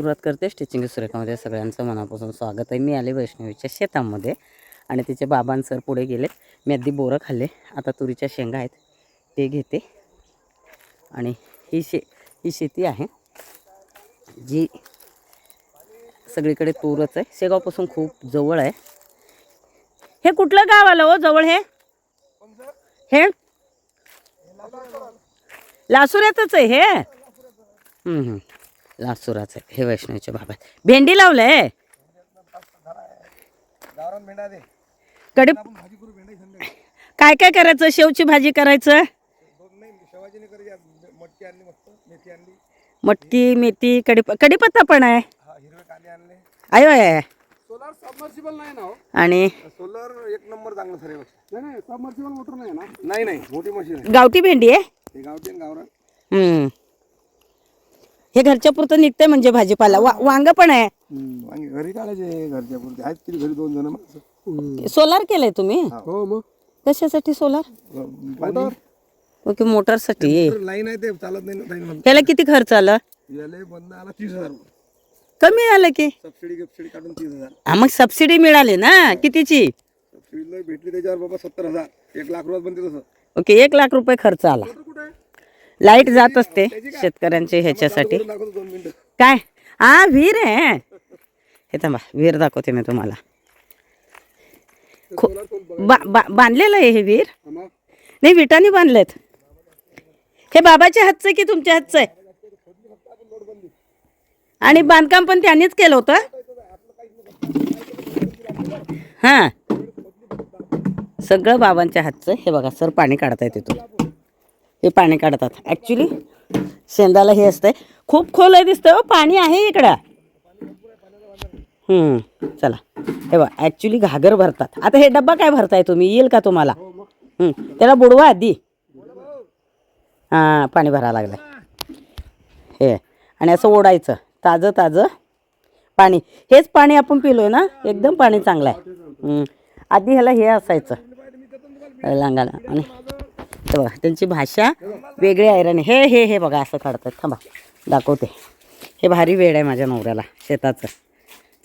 सुरुवात करते स्टिचिंग सुरेखामध्ये. सगळ्यांचं मनापासून स्वागत आहे. मी आले वैष्णवीच्या शेतामध्ये आणि तिचे बाबांसर पुढे गेले. मी आधी बोरं खाल्ले, आता तुरीच्या शेंगा आहेत ते घेते. आणि ही शेती आहे जी सगळीकडे तूरच आहे. शेगावपासून खूप जवळ आहे. हे कुठलं गाव आलं हो जवळ? हे लासुऱ्यातच आहे हे. लासुराचं आहे. हे वैष्णवीचे बाबा. भेंडी लावलंय. कडे काय काय करायचं? शेवची भाजी करायचं, मटकी मेथी कढीपत्ता पण आहे. आयो आहे. सोलर सबमर्सिबल नाही ना. आणि सोलर एक नंबर चांगलं सर. नाही सबमर्सिबल मोटर नाही ना. नाही मोठी मशीन आहे. गावठी भेंडी आहे. ते गावठी आणि गावरान. हे घरच्या पुरतं निघतंय म्हणजे भाजीपाला. वांग पण आहे. वांगे घरी काढायचे घरच्या पुरते आहेत. किती घरी 2 जण माणसं. सोलार केलंय तुम्ही? हो मग कशासाठी सोलार? मोटर. ओके, मोटरसाठी. लाईन आहे ते चालत नाही ना. त्याला किती खर्च आला? याला बंद आला 30,000. कमी आलं की? सबसिडी काढून 30,000. हा, मग सबसिडी मिळाली ना कितीची? सबसिडी भेटली त्याच्यावर बाबा 70,000. 1 लाख रुपयात बनते तसं. ओके, 1 लाख रुपये खर्च आला. लाईट जात असते शेतकऱ्यांचे ह्याच्यासाठी. दाखवतो 2 मिनिटं. काय? हा, विहीर आहे. हे थांबा, विहीर दाखवते मी तुम्हाला. बांधलेलं आहे हे विहीर. नाही, विटाने बांधलेत. हे बाबाच्या हातचं की तुमच्या हातचं आहे? आणि बांधकाम पण त्यांनीच केलं होतं. हां, सगळं बाबांच्या हातचं. हे बघा सर, पाणी काढताय तिथून. हे पाणी काढतात. ॲक्च्युली शेंदाला हे असतंय. खूप खोल आहे दिसतंय हो. पाणी आहे इकडं. चला, हे बघा ॲक्च्युली घागर भरतात. आता हे डब्बा काय भरताय तुम्ही? येईल का तुम्हाला? त्याला बुडवा आधी. हां, पाणी भरायला लागलं हे. आणि असं ओढायचं ताजं पाणी. हेच पाणी आपण पिलोय ना. एकदम पाणी चांगलं आहे. आधी ह्याला हे असायचं लांगाला. आणि हे बघा त्यांची भाषा वेगळी आहे. हे बघा असं काढतात. थांबा दाखवते. हे भारी वेळ आहे माझ्या नवऱ्याला शेताचं.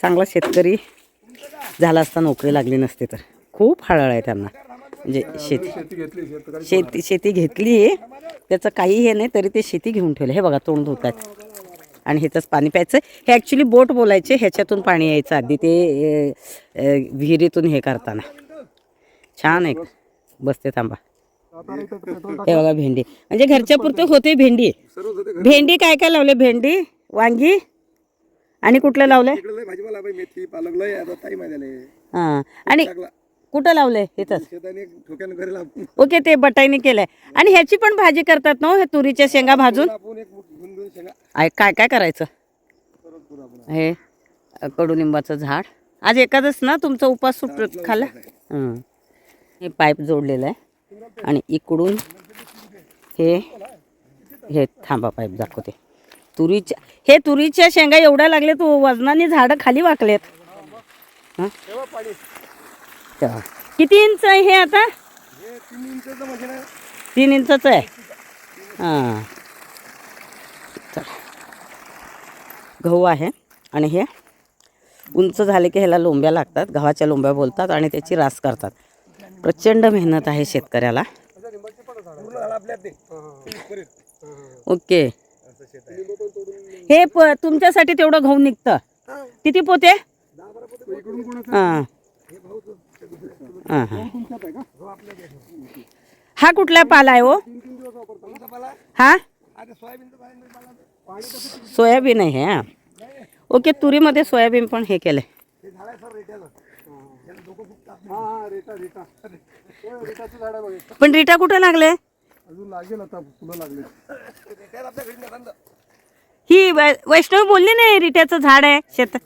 चांगला शेतकरी झाला असता नोकरी लागली नसती तर. खूप हळहळ आहे त्यांना. म्हणजे शेती घेतली त्याचं काही हे नाही तरी ते शेती घेऊन ठेवलं. हे बघा तोंड धुतात आणि ह्याचंच पाणी प्यायचं. हे ॲक्च्युली बोट बोलायचे. ह्याच्यातून पाणी यायचं आधी ते विहिरीतून हे करताना. छान आहे. बसते थांबा. हे बघा भेंडी म्हणजे घरच्या पुरतं होते. भेंडी काय काय लावले? भेंडी, वांगी आणि कुठलं लावलंय? मेथी पालक लय आता ताई माहिती. हां, आणि कुठं लावलंय? इथंच. ठोक्यानं घरी लावून. ओके, ते बटाईने केलंय. आणि ह्याची पण भाजी करतात ना, हे तुरीच्या शेंगा भाजून. काय काय करायचं? हे कडुलिंबाचं झाड. आज एखादच ना तुमचा उपास खाल्ला. हे पाईप जोडलेलं आहे आणि इकडून हे थांबा पाईप दाखवते. तुरीच्या शेंगा एवढ्या लागले तू वजनाने झाडं खाली वाकलेत. किती इंच आहे हे आता? 3 इंचच आहे. हां, चला. गहू आहे आणि हे उंच झाले की ह्याला लोंब्या लागतात. गव्हाच्या लोंब्या बोलतात आणि त्याची रास करतात. प्रचंड मेहनत आहे शेतकऱ्याला. ओके, हे तुमच्यासाठी तेवढं गहू निघतं. किती पोते? हां हां हां. हा कुठला पाला आहे हो? हा सोयाबीन आहे. हां, ओके. तुरीमध्ये सोयाबीन पण हे केलंय. पण रिटा कुठं लागले? ही वैष्णवी बोलली नाही रिट्याचं झाड आहे शेतात.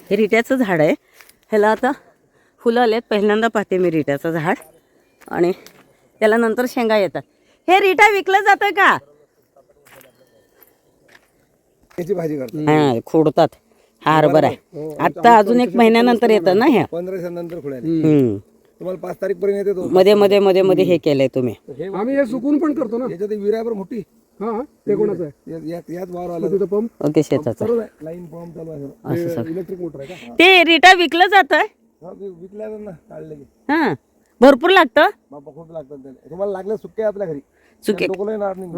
हे रिट्याचं झाड आहे. ह्याला आता फुलं आलेत. पहिल्यांदा पाहते मी रिट्याचं झाड. आणि त्याला नंतर शेंगा येतात. हे रिटा विकलं जातं का? त्याची भाजी करतात. हां, खोडतात. हा हरभरा आहे. आता अजून 1 महिन्यानंतर येतं ना ह्या. 15 दिवसानंतर खुळ्याने. तुम्हाला 5 तारीख पर्यंत येते तो. मध्ये हे केलंय तुम्ही. आम्ही हे सुकून पण करतो ना. याच्यात विराबर मोठी हा ते कोणाचं आहे यात वावर आला तिथं पंप ओके शेताचा लाईन पंप चालू आहे असं सर इलेक्ट्रिक मोटर आहे का ते रिटा विकलं जातं विकल्या ना काढले की हां भरपूर लागतं बाबा खूप लागतात त्याला तुम्हाला लागले सुक्के आपल्या घरी सुके डोकं येणार नाही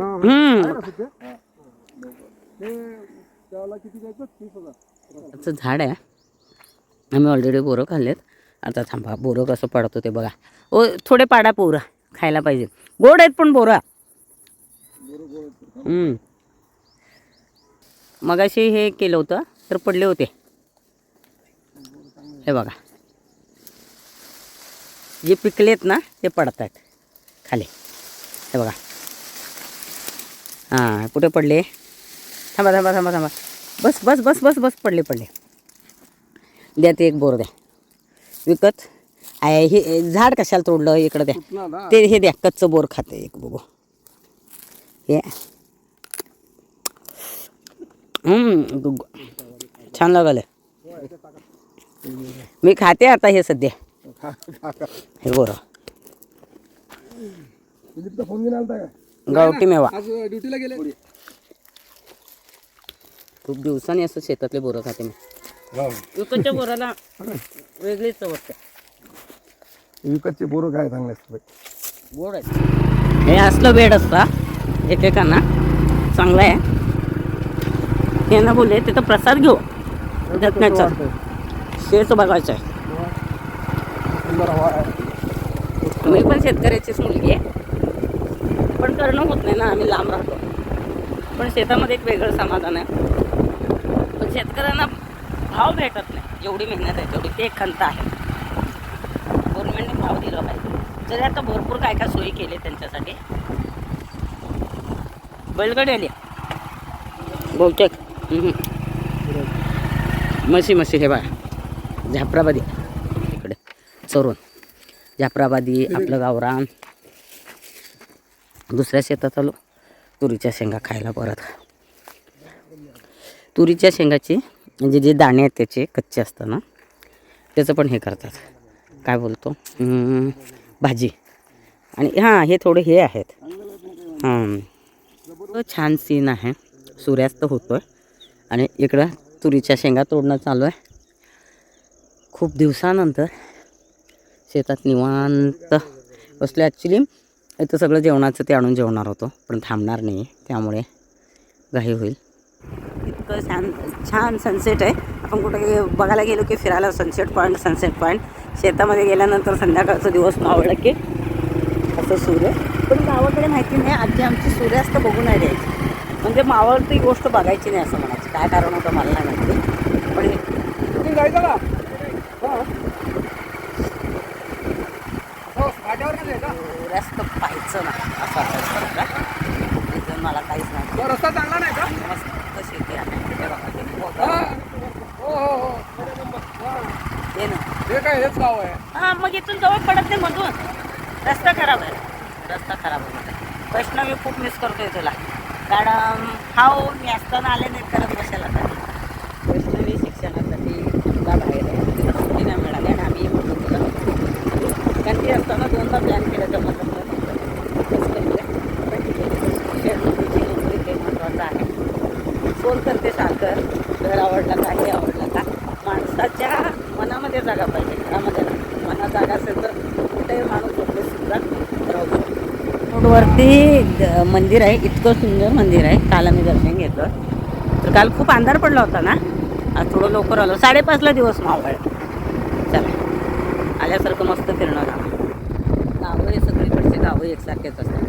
त्याला किती द्यायचं 30,000 त्याचं झाड आहे आम्ही ऑलरेडी बोरं खाल्लेत आता थांबा बोरं कसं पडतो ते बघा ओ थोडे पाडा पोरं खायला पाहिजे गोड आहेत पण बोरं मगाशी हे केलं होतं तर पडले होते हे बघा जे पिकलेत ना ते पडत आहेत खाली हे बघा हां कुठे पडले थांबा थांबा थांबा थांबा बस बस बस बस बस पडले पडले द्या ते एक बोर द्या विकत आहे हे झाड कशाला तोडलं इकडं द्या ते हे द्या कच्चं बोर खाते एक बघू हे छान लागलं मी खाते आता हे सध्या हे बोर फोन घेऊन आलता का गावठी मेवा आज ड्युटीला गेले खूप दिवसांनी असं शेतातले बोरं खाते मी विकतच्या बोराला वेगळीच चव असते विकतचे बोरं काय चांगले असतात गोड आहे हे असलं बेड असता एकेकांना चांगलं आहे हे ना बोलले तिथं प्रसाद घेऊ धकण्याचा शेच बघायचं आहे मी पण शेतकऱ्याचीच मुलगी आहे पण करणं होत नाही ना आम्ही लांब राहतो पण शेतामध्ये एक वेगळं समाधान आहे पण शेतकऱ्यांना भाव भेटत नाही जेवढी मेहनत आहे तेवढी ते एक खंत आहे गव्हर्नमेंटने भाव दिला पाहिजे जरी आता भरपूर काय काय सोयी केली त्यांच्यासाठी बैलगाडी आली बहुतेक म्हशी हे बघा जाफराबादी इकडे चरून जाफराबादी आपलं गावरान दुसऱ्या शेतात आलो तुरीच्या शेंगा खायला परत तुरीच्या शेंगाची म्हणजे जे दाणे आहेत त्याचे कच्चे असतात ना त्याचं पण हे करतात काय बोलतो भाजी आणि हां हे थोडे हे आहेत छान सीन आहे सूर्यास्त होतो आहे आणि इकडं तुरीच्या शेंगा तोडणं चालू आहे खूप दिवसानंतर शेतात निवांत बसलो ॲक्च्युली इथं सगळं जेवणाचं ते आणून जेवणार होतो पण थांबणार नाही त्यामुळे घाई होईल इतकं छान सनसेट आहे आपण कुठे बघायला गेलो की फिरायला सनसेट पॉईंट शेतामध्ये गेल्यानंतर संध्याकाळचा दिवस मावळला की असं सूर्य पण गावाकडे माहिती नाही आजी आमची सूर्यास्त बघून नाही द्यायची म्हणजे मावळती गोष्ट बघायची नाही असं म्हणायचं काय कारण होतं मला नाही माहिती पण हे जायचं का सूर्यास्त पाहायचं ना असं असायचं मला काहीच नाही रस्ता चांगला नाही का मस्त शेती आहे ते ना हे काय हेच गाव आहे हां मग इथून जवळ पडत नाही मधून रस्ता खराब आहे वैष्णवी खूप मिस करतोय तुला कारण मी असताना आले नाही करत बसायला तर वैष्णवी शिक्षणासाठी तुला बाहेर आहे तिला सुट्टी नाही मिळाली आणि आम्ही म्हणतो तुला कारण ती असताना 2दा प्लॅन केलं तर माझं नोकरी ते महत्त्वाचं आहे फोन करते सारखं घर आवडला का हे आवडलं का माणसाच्या मनामध्ये जागा पाहिजे घरामध्ये मनात जागा असेल तर कुठेही माणूस झोपले सुद्धा राहू शकतो रोडवरती मंदिर आहे इतकं सुंदर मंदिर आहे काल आम्ही दर्शन घेतलं तर काल खूप अंधार पडला होता ना आज थोडं लवकर आलो 5:30ला दिवस मावळ चला आल्यासारखं मस्त फिरणं झालं गावं हे सगळीकडचे गावं एकसारखेच असतात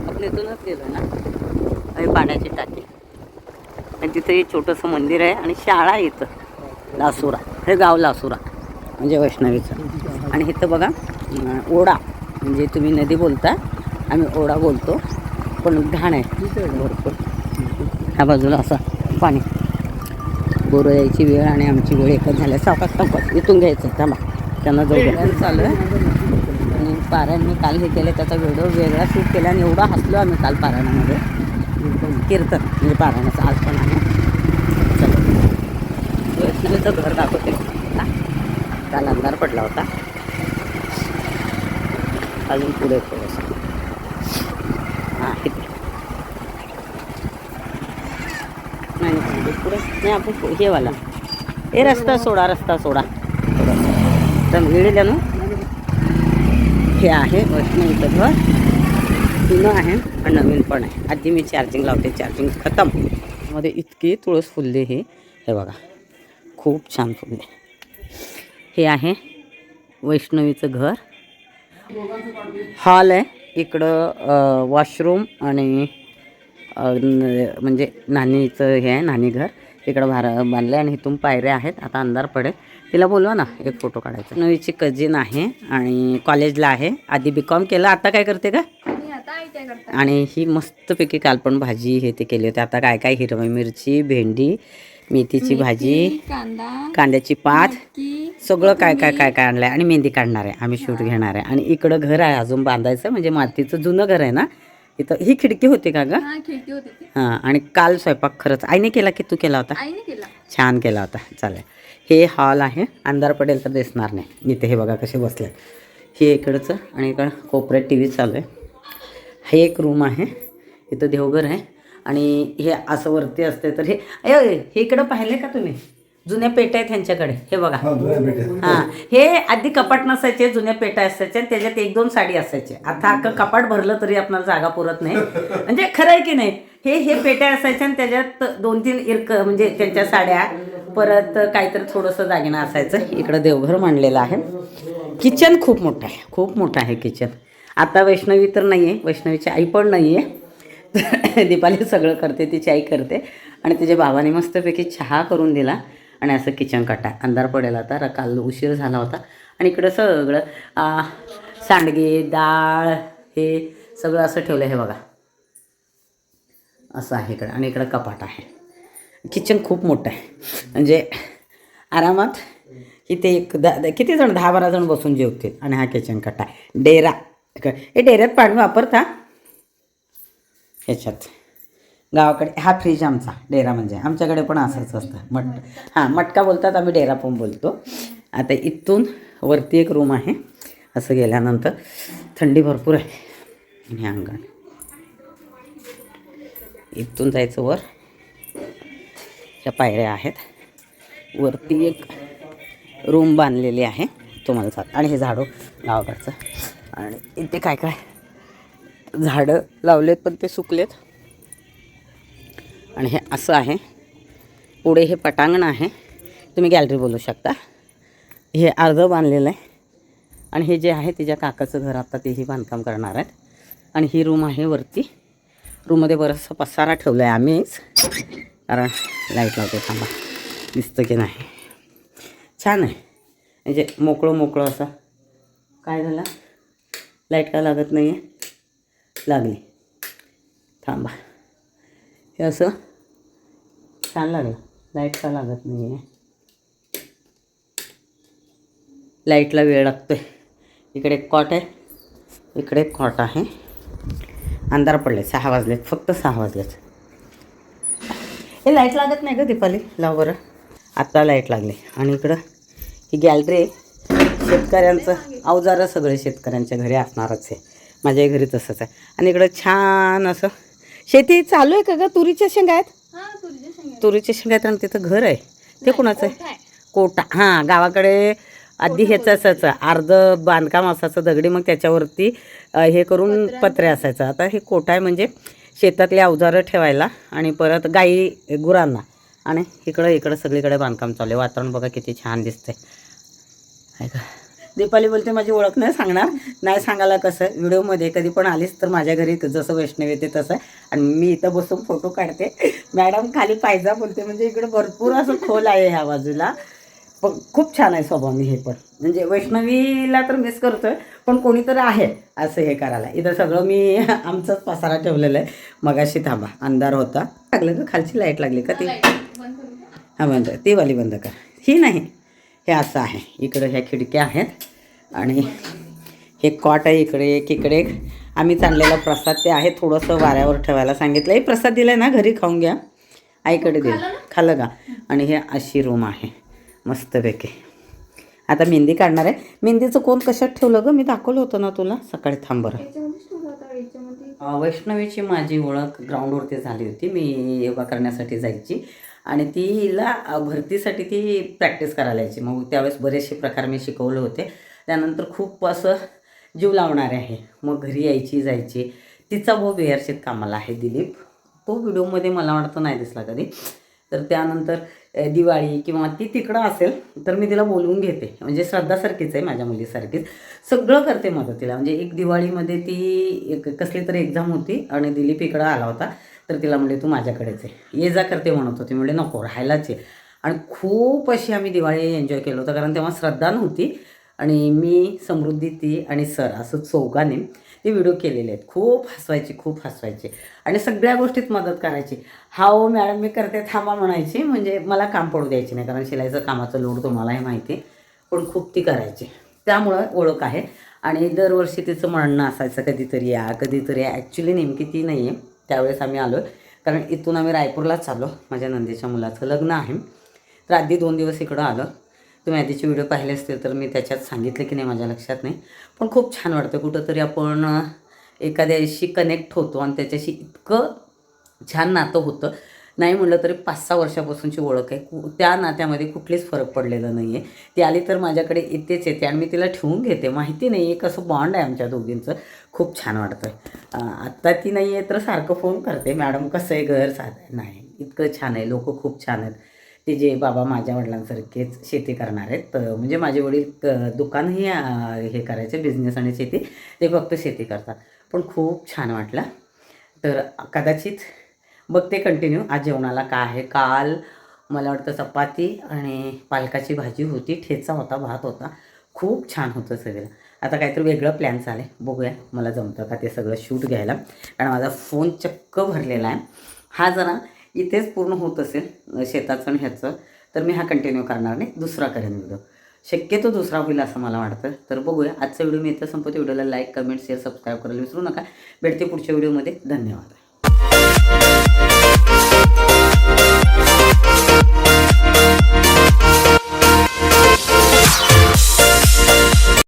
आपण इथूनच गेलो ना आणि पाण्याची टाकी आणि तिथे एक छोटंसं मंदिर आहे आणि शाळा आहे इथं लासुरा हे गाव लासुरा म्हणजे वैष्णवीचं आणि इथं बघा ओढा म्हणजे तुम्ही नदी बोलता आम्ही ओढा बोलतो पण घाण आहे भरपूर ह्या बाजूला असं पाणी बोरं यायची वेळ आणि आमची वेळ एकच झाल्या सावकाश इथून घ्यायचं थांबा त्यांना जवळ चालू आहे आणि पारायण मी काल हे केलं त्याचा व्हिडिओ वेगळा शूट केला आणि एवढा हसलो आम्ही काल पारायणामध्ये कीर्तन म्हणजे पारायणाचं आज पण आहे चलो वैष्णवीचं घर दाखवते काल अंधार पडला होता अजून पुढे थोडंसं पुढे नाही आपण हे वाला हे रस्ता सोडा वेळेला ना हे आहे वैष्णवीचं घर जुनं आहे आणि नवीन पण आहे. आधी मी चार्जिंग लावते, चार्जिंग खतम. मध्ये इतकी तुळस फुलली हे बघा, खूप छान फुलले. हे आहे वैष्णवीचं घर. हॉल आहे इकडं, वॉशरूम आणि म्हणजे नानीचं हे आहे, नानी घर इकडं बांधलं आहे आणि इथून पायऱ्या आहेत. आता अंधार पडेल, तिला बोलवा ना एक फोटो काढायचा. वैष्णवीची कजिन आहे आणि कॉलेजला आहे. आधी BCom केलं, आता काय करते का? आणि ही मस्तपैकी काल पण भाजी हे ते केली होती. आता काय हिरवी मिरची, भेंडी, मेथीची भाजी, कांद्याची पात, सगळं काय आणलं आहे आणि मेहंदी काढणार आहे. आम्ही शूट घेणार आहे. आणि इकडं घर आहे अजून बांधायचं, म्हणजे मातीचं जुनं घर आहे ना. इथं ही खिडकी होती का ग? हां. आणि काल स्वयंपाक खरंच आईने केला की तू केला होता? छान केला होता. चालेल. हे हॉल आहे, अंधार पडेल तर दिसणार नाही. इथे हे बघा कसे बसले. हे इकडचं आणि इकडं कोपऱ्यात TV चालू आहे. हे एक रूम आहे, इथं देवघर आहे. आणि हे असं वरती असते तर हे इकडं पाहिले का तुम्ही? जुन्या पेट्या आहेत ह्यांच्याकडे, हे बघा. हां, हे आधी कपाट नसायचे, जुन्या पेट्या असायच्या, त्याच्यात 1-2 साडी असायचे. आता अख्खं कपाट भरलं तरी आपल्याला जागा पुरत नाही. म्हणजे खरं आहे की नाही? हे पेट्या असायच्या आणि त्याच्यात 2-3 इरक म्हणजे त्यांच्या साड्या, परत काहीतरी थोडंसं दागिना असायचं. इकडं देवघर मांडलेलं आहे. किचन खूप मोठं आहे किचन. आता वैष्णवी तर नाही आहे, वैष्णवीची आई पण नाही आहे. दीपाली सगळं करते, तिची आई करते. आणि तिच्या बाबाने मस्तपैकी चहा करून दिला आणि असं किचन कटा. अंधार पडेल आता, काल उशीर झाला होता. आणि इकडं सगळं सांडगे, डाळ हे सगळं असं ठेवलं. हे बघा असं आहे इकडं. आणि इकडं कपाट आहे. किचन खूप मोठं आहे, म्हणजे आरामात इथे किती जण 10-12 जण बसून जेवतील. आणि हा किचन कटा आहे. डेरा, हे डेऱ्यात पाणी वापरता ह्याच्यात. गावाकडे हा फ्रीज आमचा, डेरा म्हणजे आमच्याकडे पण असंच असतं. मटका बोलतात, आम्ही डेरा पण बोलतो. आता इथून वरती एक रूम आहे. असं गेल्यानंतर थंडी भरपूर आहे. आणि अंगण, इथून जायचं वर. ह्या पायऱ्या आहेत. वरती एक रूम बांधलेली आहे, तुम्हाला सांग. आणि हे झाडं गावाकडचं. आणि इथे काय झाडं लावलेत पण ते सुकलेत. आणि हे असं आहे. पुढे हे पटांगण आहे, तुम्ही गॅलरी बोलू शकता. हे अर्धं बांधलेलं आहे. आणि हे जे आहे तिच्या काकाचं घर, आता तेही बांधकाम करणार आहेत. आणि ही रूम आहे वरती. रूममध्ये बरंचसं पसारा ठेवला आहे आम्हीच, कारण लाईट लावते. थांबा, दिसतं की नाही? छान आहे, म्हणजे मोकळं असं. काय झालं? लाईट का लागत नाही आहे? लागली. थांबा, हे असं छान लागलं. लाईट का लागत नाही आहे? लाईटला वेळ लागतो आहे. इकडे एक कॉट आहे, इकडे एक कॉट आहे. अंधार पडले, 6 वाजलेत, फक्त 6 वाजलेत. हे लाईट लागत नाही का दीपाली? लाव बरं. आत्ता लाईट लागली. आणि इकडं ही गॅलरी आहे. शेतकऱ्यांचं अवजारं सगळे शेतकऱ्यांच्या घरी असणारच आहे. माझ्याही घरी तसंच आहे. आणि इकडं छान असं शेती चालू आहे का ग? तुरीच्या शेंगा आहेत. तुरीच्या शेंगा आहेत. आणि तिथं घर आहे, ते कोणाचं आहे? कोटा. हां, गावाकडे आधी ह्याचं असायचं, अर्ध बांधकाम असायचं दगडी, मग त्याच्यावरती हे करून पत्रे असायचं. आता हे कोटा आहे, म्हणजे शेतातले अवजारं ठेवायला आणि परत गाई गुरांना. आणि इकडं सगळीकडे बांधकाम चालू आहे. वातावरण बघा किती छान दिसतंय. आहे का? दीपाली बोलते माझी ओळख नाही सांगणार. नाही सांगायला कसं, व्हिडिओमध्ये कधी पण आलीस तर माझ्या घरी जसं वैष्णवी येते तसं. आणि मी इथं बसून फोटो काढते. मॅडम खाली पायजा बोलते, म्हणजे इकडं भरपूर असं खोल आहे ह्या बाजूला. पण खूप छान आहे स्वभाव. हे पण म्हणजे वैष्णवीला तर मिस करतोय, पण कोणीतरी आहे असं हे करायला. इथं सगळं मी आमचाच पसारा ठेवलेला आहे. मगाशी थांबा, अंधार होता. लागलं का? खालची लाईट लागली का? ती हां बंद, ती वाली बंद कर. ही नाही, हे असं आहे. इकडं ह्या खिडक्या आहेत. आणि हे कॉट आहे. इकडे एक आम्ही चाललेला प्रसाद ते आहे, थोडंसं वाऱ्यावर ठेवायला सांगितलं. हे प्रसाद दिला आहे ना, घरी खाऊन घ्या. आईकडे दिलं, खाल्लं का? आणि हे अशी रूम आहे मस्तपैकी. आता मेहंदी काढणार आहे. मेहंदीचं कोण कशात ठेवलं ग? मी दाखवलं होतं ना तुला सकाळी. थांब बरं. वैष्णवीची माझी ओळख ग्राउंडवरती झाली होती. मी योगा करण्यासाठी जायची आणि तिला भरतीसाठी ती प्रॅक्टिस करायला यायची. मग त्यावेळेस बरेचसे प्रकार मी शिकवले होते. त्यानंतर खूप असं जीव लावणारे आहे. मग घरी यायची जायची. तिचा भाऊ BRCत कामाला आहे दिलीप. तो व्हिडिओमध्ये मला वाटतं नाही दिसला कधी. तर त्यानंतर दिवाळी किंवा ती तिकडं असेल तर मी तिला बोलवून घेते. म्हणजे श्रद्धासारखीच आहे, माझ्या मुलीसारखीच सगळं करते मदतीला. म्हणजे एक दिवाळीमध्ये ती कसली तरी एक्झाम होती आणि दिलीप इकडं आला होता. तर तिला म्हणले तू माझ्याकडेच आहे, ये जा करते म्हणत होती. म्हणजे नको, राहायलाच आहे. आणि खूप अशी आम्ही दिवाळी एन्जॉय केलं होतं. कारण तेव्हा श्रद्धा नव्हती आणि मी, समृद्धी, ती आणि सर असं चौघांनी ते व्हिडिओ केलेले आहेत. खूप हसवायचे आणि सगळ्या गोष्टीत मदत करायची. हो मॅडम मी करते थांबा म्हणायची. म्हणजे मला काम पडू द्यायची नाही, कारण शिलाईचं कामाचं लोड तुम्हालाही माहिती आहे. पण खूप ती करायची, त्यामुळं ओळख आहे. आणि दरवर्षी तिचं म्हणणं असायचं कधीतरी या कधीतरी या. ॲक्च्युली नेमकी ती नाही आहे, त्यावेळेस आम्ही आलो कारण इथून आम्ही रायपूरलाच चाललो. माझ्या नंदेच्या मुलाचं लग्न आहे. तर आधी 2 दिवस इकडं आलं. तुम्ही आधीचे व्हिडिओ पाहिले असतील तर मी त्याच्यात सांगितलं की नाही माझ्या लक्षात नाही. पण खूप छान वाटतं कुठंतरी आपण एखाद्याशी कनेक्ट होतो आणि त्याच्याशी इतकं छान नातं होतं. नाही म्हटलं तरी 5-6 वर्षापासूनची ओळख आहे. त्या नात्यामध्ये कुठलीच फरक पडलेला नाही आहे. ती आली तर माझ्याकडे येते आणि मी तिला ठेवून घेते. माहिती नाही एक असं बॉन्ड आहे आमच्या दोघींचं. खूप छान वाटतं. आत्ता ती नाही आहे तर सारखं फोन करते, मॅडम कसं आहे घर साधं नाही. इतकं छान आहे, लोक खूप छान आहेत. ते जे बाबा माझ्या वडिलांसारखेच शेती करणार आहेत. म्हणजे माझे वडील दुकानही हे करायचे, बिझनेस आणि शेती. ते फक्त शेती करतात. पण खूप छान वाटलं. तर कदाचित बघते कंटिन्यू. आज जेवणाला काय आहे, काल मला वाटतं चपाती आणि पालकाची भाजी होती, ठेचा होता, भात होता. खूप छान होतं सगळं. आता काहीतरी वेगळं प्लॅन चालेल, बघूया मला जमतं का ते सगळं शूट घ्यायला. कारण माझा फोन चक्क भरलेला आहे. हा जरा इथेच पूर्ण होत असेल शेताचं आणि ह्याचं तर मी हा कंटिन्यू करणार नाही, दुसरा करेन व्हिडिओ. शक्यतो दुसरा होईल असं मला वाटतं. तर बघूया. आजचा व्हिडिओ मी इथं संपवते. व्हिडिओला लाईक, कमेंट, शेअर, सबस्क्राईब करायला विसरू नका. भेटते पुढच्या व्हिडिओमध्ये. धन्यवाद.